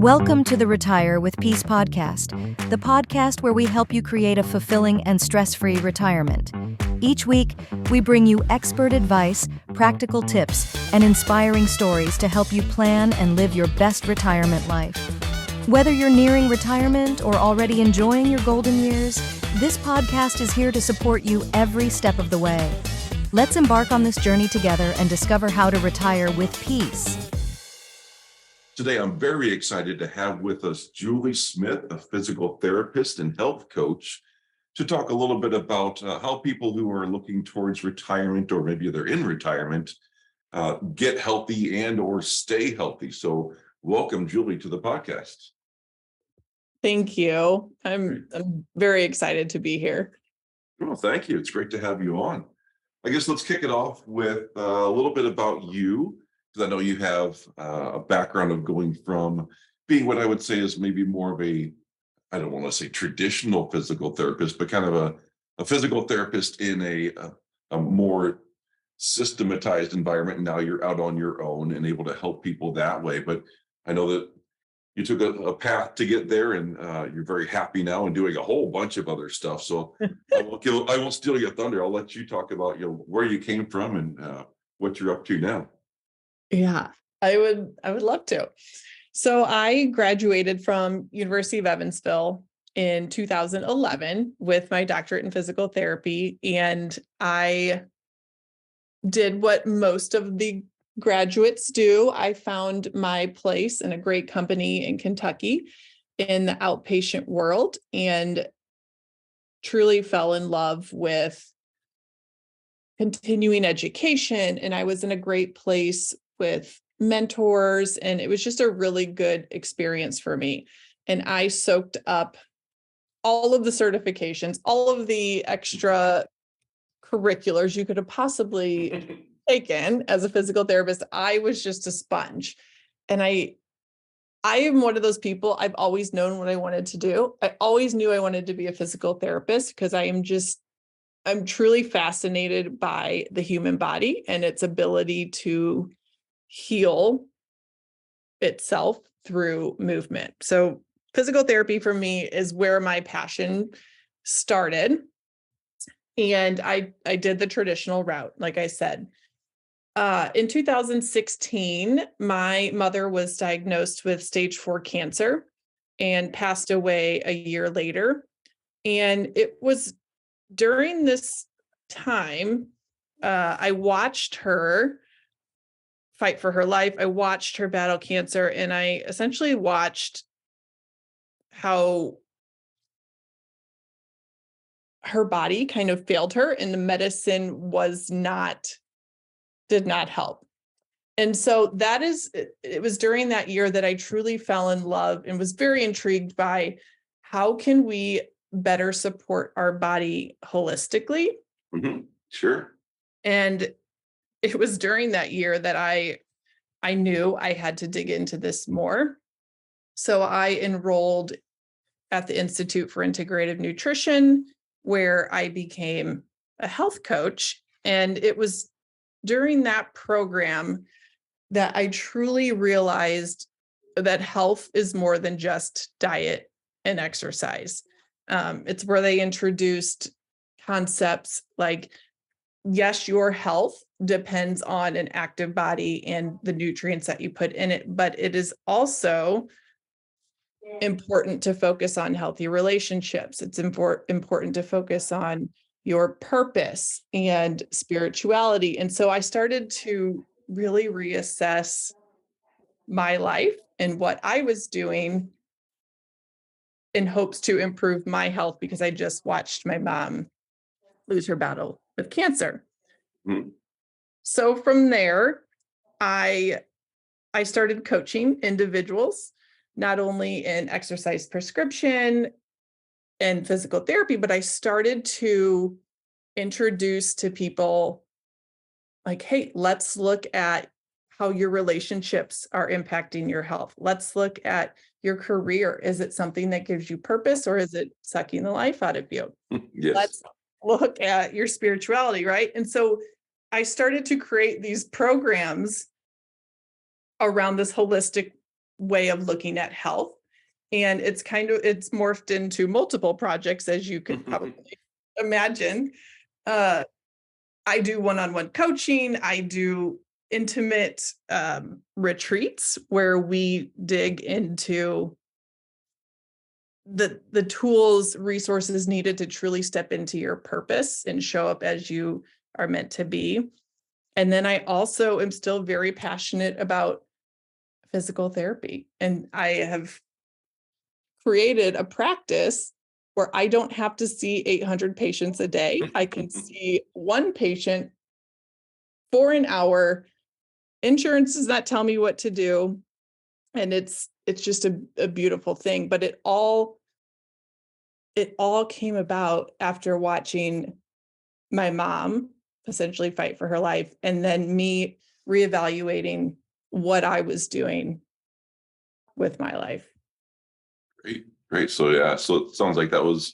Welcome to the Retire with Peace podcast, the podcast where we help you create a fulfilling and stress-free retirement. Each week, we bring you expert advice, practical tips, and inspiring stories to help you plan and live your best retirement life. Whether you're nearing retirement or already enjoying your golden years, this podcast is here to support you every step of the way. Let's embark on this journey together and discover how to retire with peace. Today, I'm very excited to have with us Julie Smith, a physical therapist and health coach, to talk a little bit about how people who are looking towards retirement, or maybe they're in retirement, get healthy and or stay healthy. So welcome, Julie, to the podcast. Thank you. I'm very excited to be here. Well, thank you. It's great to have you on. I guess let's kick it off with a little bit about you, because I know you have a background of going from being what I would say is maybe more of a, I don't want to say traditional physical therapist, but kind of a physical therapist in a more systematized environment. And now you're out on your own and able to help people that way. But I know that you took a path to get there, and you're very happy now and doing a whole bunch of other stuff. So I won't steal your thunder. I'll let you talk about where you came from and what you're up to now. Yeah, I would love to. So I graduated from University of Evansville in 2011 with my doctorate in physical therapy, and I did what most of the graduates do. I found my place in a great company in Kentucky in the outpatient world and truly fell in love with continuing education. And I was in a great place with mentors, and it was just a really good experience for me. And I soaked up all of the certifications, all of the extra curriculars you could have possibly taken as a physical therapist. I was just a sponge. And I am one of those people, I've always known what I wanted to do. I always knew I wanted to be a physical therapist because I'm truly fascinated by the human body and its ability to heal itself through movement. So physical therapy for me is where my passion started. And I did the traditional route, like I said. In 2016, my mother was diagnosed with stage 4 cancer and passed away a year later. And it was during this time, I watched her fight for her life. I watched her battle cancer, and I essentially watched how her body kind of failed her, and the medicine did not help. And so it was during that year that I truly fell in love and was very intrigued by how can we better support our body holistically. Mm-hmm. Sure. And it was during that year that I knew I had to dig into this more. So I enrolled at the Institute for Integrative Nutrition, where I became a health coach. And it was during that program that I truly realized that health is more than just diet and exercise. It's where they introduced concepts like, yes, your health depends on an active body and the nutrients that you put in it, but it is also important to focus on healthy relationships. It's important to focus on your purpose and spirituality. And so I started to really reassess my life and what I was doing in hopes to improve my health, because I just watched my mom lose her battle with cancer. Mm. So from there, I started coaching individuals, not only in exercise prescription and physical therapy, but I started to introduce to people like, hey, let's look at how your relationships are impacting your health. Let's look at your career. Is it something that gives you purpose, or is it sucking the life out of you? Yes. Let's look at your spirituality, right? And so I started to create these programs around this holistic way of looking at health. And it's morphed into multiple projects, as you could probably imagine. I do one-on-one coaching. I do intimate retreats where we dig into the tools, resources needed to truly step into your purpose and show up as you are meant to be. And then I also am still very passionate about physical therapy. And I have created a practice where I don't have to see 800 patients a day. I can see one patient for an hour. Insurance does not tell me what to do. And it's just a beautiful thing. But it all came about after watching my mom essentially fight for her life, and then me reevaluating what I was doing with my life. Great, great. So yeah, so it sounds like that was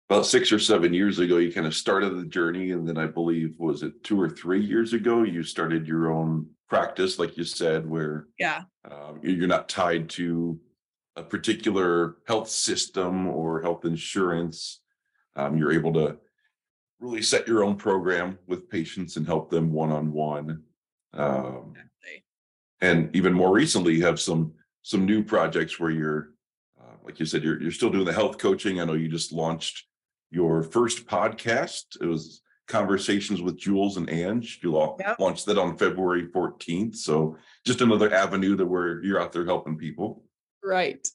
about 6 or 7 years ago. You kind of started the journey, and then I believe, was it 2 or 3 years ago, you started your own practice, like you said, where Yeah. You're not tied to a particular health system or health insurance. You're able to really set your own program with patients and help them one-on-one. Exactly. And even more recently, you have some new projects where you're, like you said, you're still doing the health coaching. I know you just launched your first podcast. It was Conversations with Jules and Ange. You Yep. launched that on February 14th. So just another avenue where you're out there helping people. Right.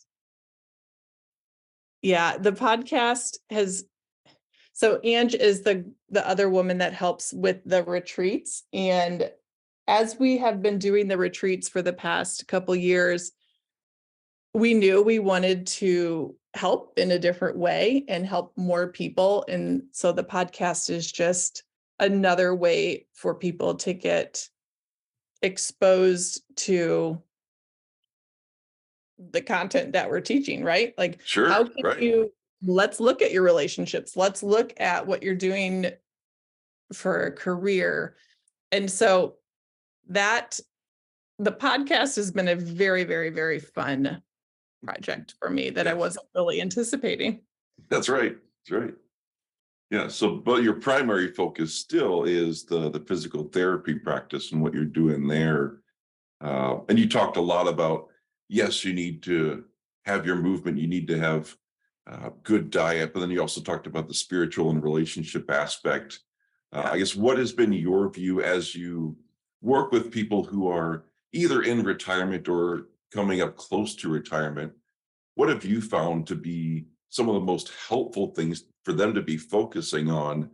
Yeah, the podcast so Ange is the other woman that helps with the retreats. And as we have been doing the retreats for the past couple years, we knew we wanted to help in a different way and help more people. And so the podcast is just another way for people to get exposed to the content that we're teaching, right? Like, Sure, how can right. let's look at your relationships. Let's look at what you're doing for a career. And so the podcast has been a very, very, very fun project for me that I Yes. wasn't really anticipating. That's right. That's right. Yeah. So, but your primary focus still is the physical therapy practice and what you're doing there. And you talked a lot about, yes, you need to have your movement, you need to have good diet, but then you also talked about the spiritual and relationship aspect. I guess, what has been your view as you work with people who are either in retirement or coming up close to retirement? What have you found to be some of the most helpful things for them to be focusing on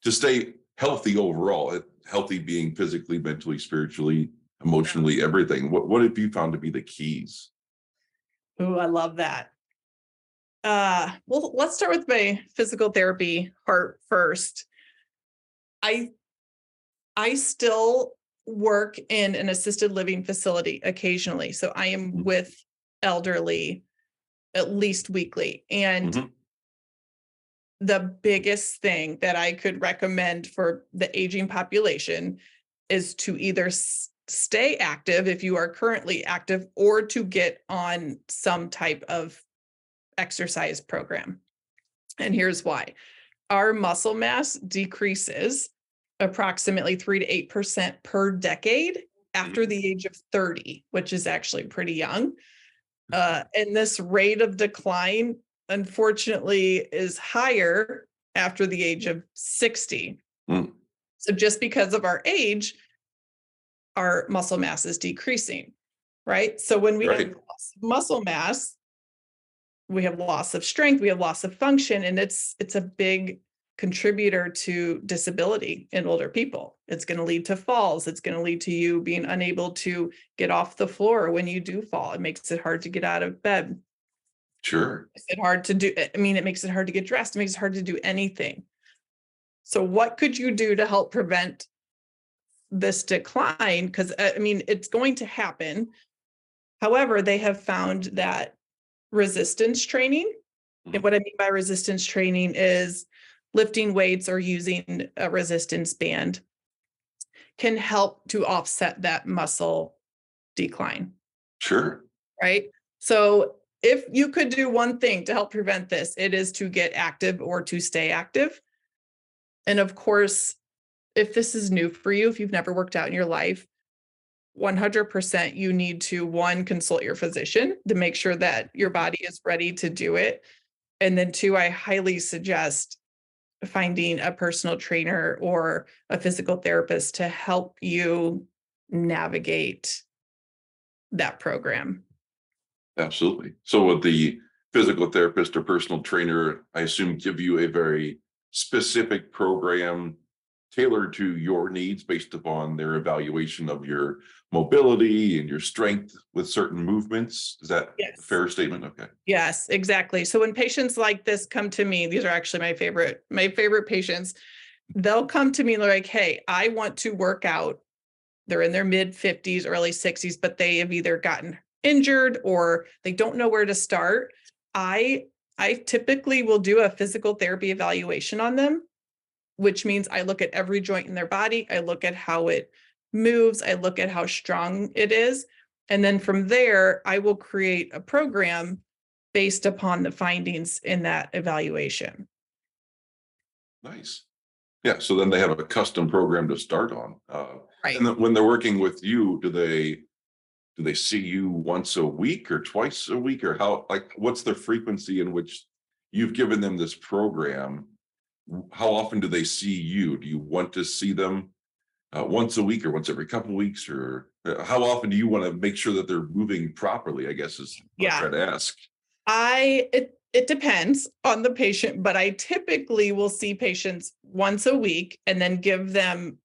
to stay healthy overall? Healthy being physically, mentally, spiritually, emotionally, everything. What have you found to be the keys? Oh, I love that. Well, let's start with my physical therapy part first. I still work in an assisted living facility occasionally. So I am with elderly at least weekly. And Mhm. the biggest thing that I could recommend for the aging population is to either stay active if you are currently active, or to get on some type of exercise program. And here's why. Our muscle mass decreases approximately 3 to 8% per decade after the age of 30, which is actually pretty young. And this rate of decline, unfortunately, is higher after the age of 60. Mm. So just because of our age, our muscle mass is decreasing, right? So when we Right. have loss of muscle mass, we have loss of strength, we have loss of function, and it's a big contributor to disability in older people. It's going to lead to falls. It's going to lead to you being unable to get off the floor when you do fall. It makes it hard to get out of bed. Sure. It makes it hard to get dressed. It makes it hard to do anything. So what could you do to help prevent this decline? Because it's going to happen. However, they have found that resistance training, and what I mean by resistance training is lifting weights or using a resistance band, can help to offset that muscle decline. Sure. right? So if you could do one thing to help prevent this, it is to get active or to stay active. And of course, if this is new for you, if you've never worked out in your life, 100% you need to, one, consult your physician to make sure that your body is ready to do it. And then two, I highly suggest finding a personal trainer or a physical therapist to help you navigate that program. Absolutely. So would the physical therapist or personal trainer, I assume, give you a very specific program tailored to your needs based upon their evaluation of your mobility and your strength with certain movements? Is that a Yes. fair statement? Okay. Yes, exactly. So when patients like this come to me, these are actually my favorite patients. They'll come to me and they're like, hey, I want to work out. They're in their mid 50s, early 60s, but they have either gotten injured or they don't know where to start. I typically will do a physical therapy evaluation on them, which means I look at every joint in their body. I look at how it moves. I look at how strong it is. And then from there, I will create a program based upon the findings in that evaluation. Nice. Yeah. So then they have a custom program to start on. Right. And then when they're working with you, do they see you once a week or twice a week, or how, like, what's the frequency in which you've given them this program? How often do they see you? Do you want to see them once a week or once every couple of weeks, or how often do you want to make sure that they're moving properly, I guess is what I'm trying to ask. It depends on the patient, but I typically will see patients once a week and then give them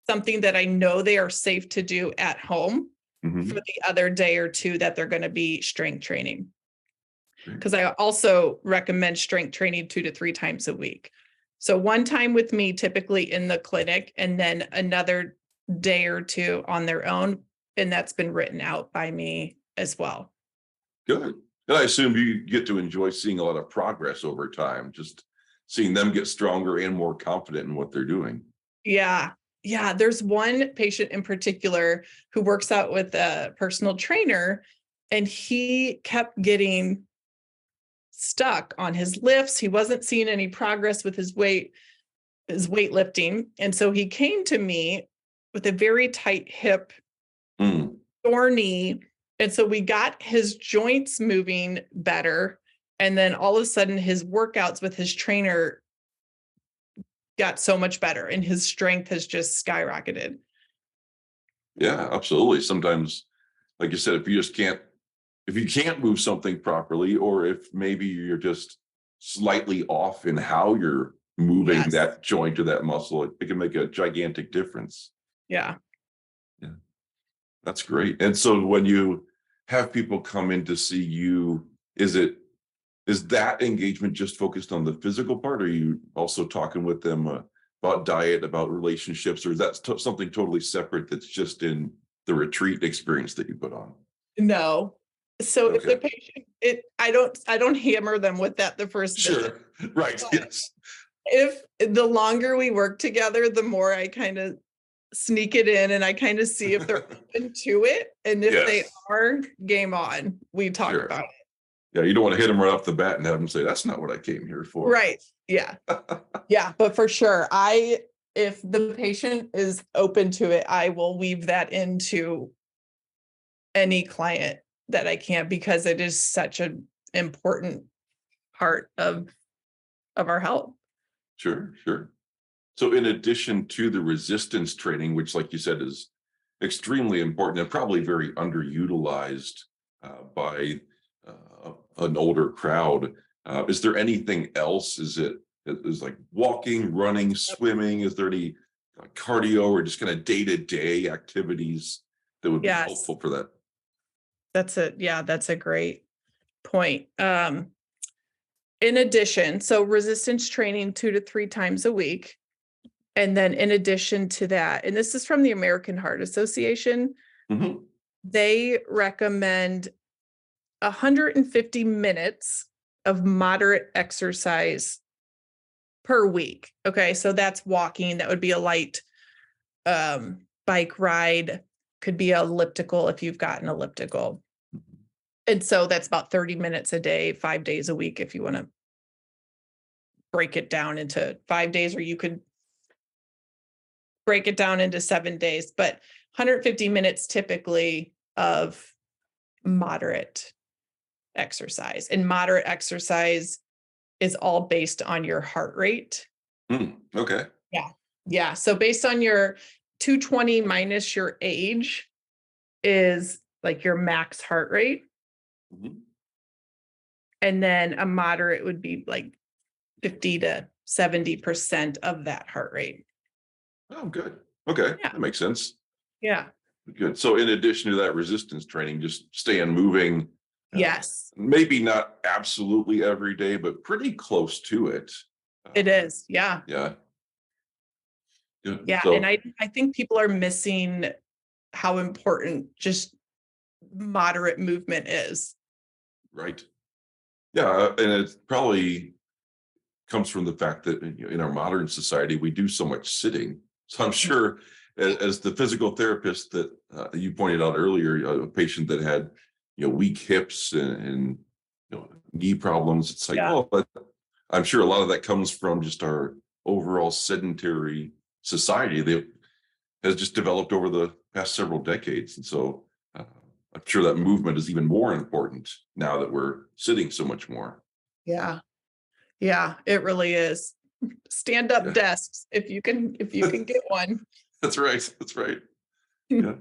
something that I know they are safe to do at home Mhm. for the other day or two that they're going to be strength training. Great. Because I also recommend strength training 2 to 3 times a week. So one time with me, typically in the clinic, and then another day or two on their own. And that's been written out by me as well. Good. And I assume you get to enjoy seeing a lot of progress over time, just seeing them get stronger and more confident in what they're doing. Yeah. Yeah. There's one patient in particular who works out with a personal trainer, and he kept getting stuck on his lifts. He wasn't seeing any progress with his weightlifting. And so he came to me with a very tight hip, Mm. sore knee. And so we got his joints moving better. And then all of a sudden his workouts with his trainer got so much better and his strength has just skyrocketed. Yeah, absolutely. Sometimes, like you said, if you can't move something properly, or if maybe you're just slightly off in how you're moving Yes. that joint or that muscle, it can make a gigantic difference. Yeah. Yeah, that's great. And so when you have people come in to see you, is that engagement just focused on the physical part? Or are you also talking with them about diet, about relationships, or is that something totally separate that's just in the retreat experience that you put on? No. So if the Okay. patient, I don't hammer them with that the first visit. Sure. Right. But Yes. if the longer we work together, the more I kind of sneak it in and I kind of see if they're open to it. And if they Yes. are, game on, we talk Sure. about it. Yeah, you don't want to hit them right off the bat and have them say, "That's not what I came here for." Right. Yeah. Yeah. But for sure, if the patient is open to it, I will weave that into any client that I can, because it is such an important part of our health. Sure, sure. So in addition to the resistance training, which, like you said, is extremely important and probably very underutilized by an older crowd, is there anything else? Is like walking, running, swimming? Is there any cardio or just kind of day-to-day activities that would be Yes, helpful for that? that's it. Yeah, that's a great point. In addition, so resistance training 2 to 3 times a week. And then in addition to that, and this is from the American Heart Association, Mhm. they recommend 150 minutes of moderate exercise per week. Okay, so that's walking. That would be a light bike ride, could be elliptical if you've got an elliptical. And so that's about 30 minutes a day, 5 days a week, if you want to break it down into 5 days, or you could break it down into 7 days, but 150 minutes typically of moderate exercise. And moderate exercise is all based on your heart rate. Okay. Yeah. Yeah. So based on your 220 minus your age is like your max heart rate. Mhm. And then a moderate would be like 50 to 70% of that heart rate. Oh, good. Okay. Yeah. That makes sense. Yeah. Good. So in addition to that resistance training, just staying moving. Yes, Maybe not absolutely every day, but pretty close to it. it is. Yeah. Yeah. Good. Yeah. And So, I think people are missing how important just moderate movement is. right. Yeah. And it probably comes from the fact that in our modern society, we do so much sitting. So I'm sure as the physical therapist that you pointed out earlier, a patient that had, weak hips and knee problems, it's like, Yeah. oh, but I'm sure a lot of that comes from just our overall sedentary society that has just developed over the past several decades. And so I'm sure that movement is even more important now that we're sitting so much more. Yeah. Yeah. It really is. Stand up Yeah. desks if you can get one. That's right. That's right. Yeah.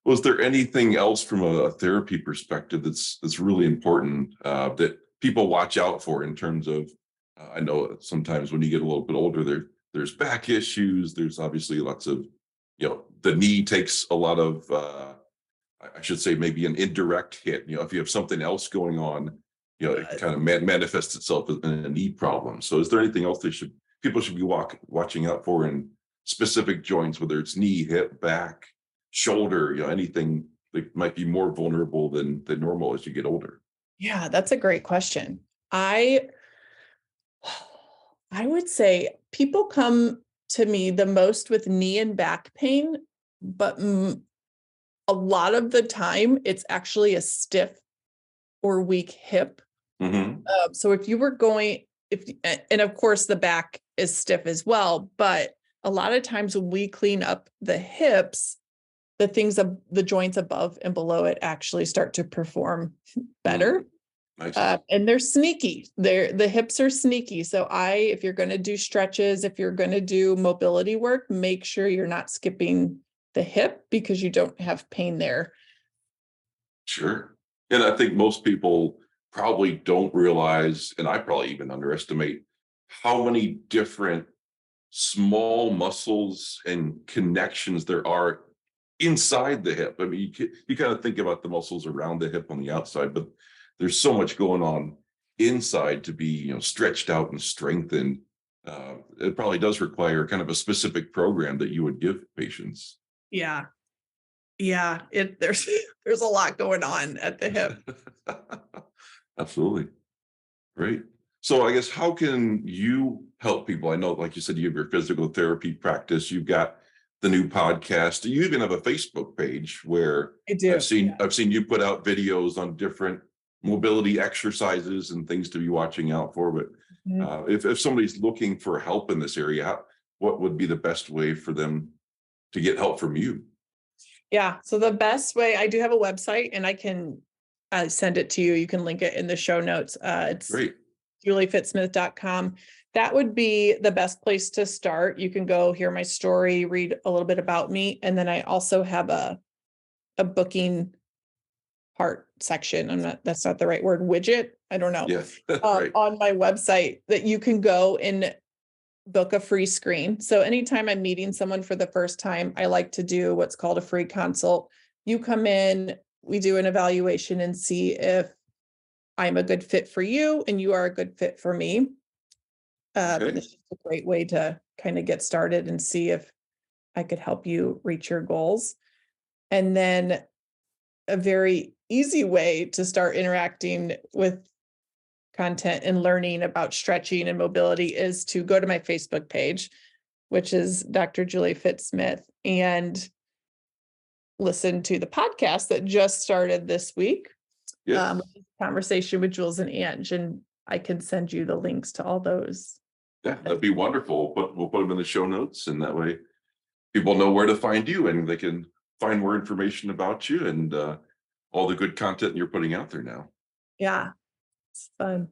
Was there anything else from a therapy perspective that's really important that people watch out for in terms of? I know sometimes when you get a little bit older, there's back issues. There's obviously lots of, the knee takes a lot of. I should say maybe an indirect hit. If you have something else going on, it kind of manifests itself in a knee problem. So, is there anything else people should be watching out for in specific joints, whether it's knee, hip, back, shoulder, anything that might be more vulnerable than normal as you get older? Yeah, that's a great question. I would say people come to me the most with knee and back pain, but a lot of the time it's actually a stiff or weak hip. Hmm. So if you were going, and of course the back is stiff as well, but a lot of times when we clean up the hips, the joints above and below it actually start to perform better. Nice. And they're sneaky. The hips are sneaky. So if you're going to do stretches, if you're going to do mobility work, make sure you're not skipping the hip because you don't have pain there. Sure. And I think most people probably don't realize, and I probably even underestimate how many different small muscles and connections there are inside the hip. I mean, you kind of think about the muscles around the hip on the outside, but there's so much going on inside to be, stretched out and strengthened. It probably does require kind of a specific program that you would give patients. Yeah. Yeah. There's there's a lot going on at the hip. Absolutely. Great. So I guess how can you help people? I know, like you said, you have your physical therapy practice. You've got the new podcast. You even have a Facebook page where I do. I've seen you put out videos on different mobility exercises and things to be watching out for. But if somebody's looking for help in this area, what would be the best way for them to get help from you? Yeah. So the best way, I do have a website and I can send it to you. You can link it in the show notes. It's Great. juliefittsmith.com. That would be the best place to start. You can go hear my story, read a little bit about me. And then I also have a booking part section. That's not the right word, widget. I don't know. Yeah. Right. On my website that you can go and book a free screen. So anytime I'm meeting someone for the first time, I like to do what's called a free consult. You come in, we do an evaluation and see if I'm a good fit for you and you are a good fit for me. Okay. And it's just a great way to kind of get started and see if I could help you reach your goals. And then a very easy way to start interacting with content and learning about stretching and mobility is to go to my Facebook page, which is Dr. Julie Fittsmith, and listen to the podcast that just started this week. Yes. Conversation with Jules and Ange, and I can send you the links to all those. Yeah, that'd be wonderful. But we'll put them in the show notes, and that way people know where to find you and they can find more information about you and all the good content you're putting out there now. Yeah, it's fun.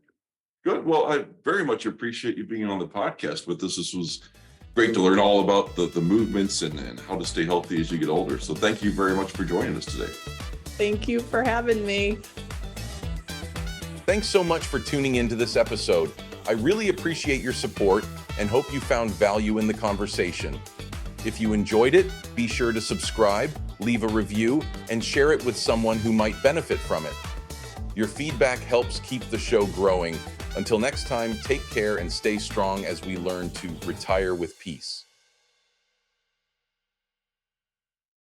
Good. Well, I very much appreciate you being on the podcast with us. This was great to learn all about the movements and how to stay healthy as you get older. So thank you very much for joining us today. Thank you for having me. Thanks so much for tuning into this episode. I really appreciate your support and hope you found value in the conversation. If you enjoyed it, be sure to subscribe, leave a review, and share it with someone who might benefit from it. Your feedback helps keep the show growing. Until next time, take care and stay strong as we learn to retire with peace.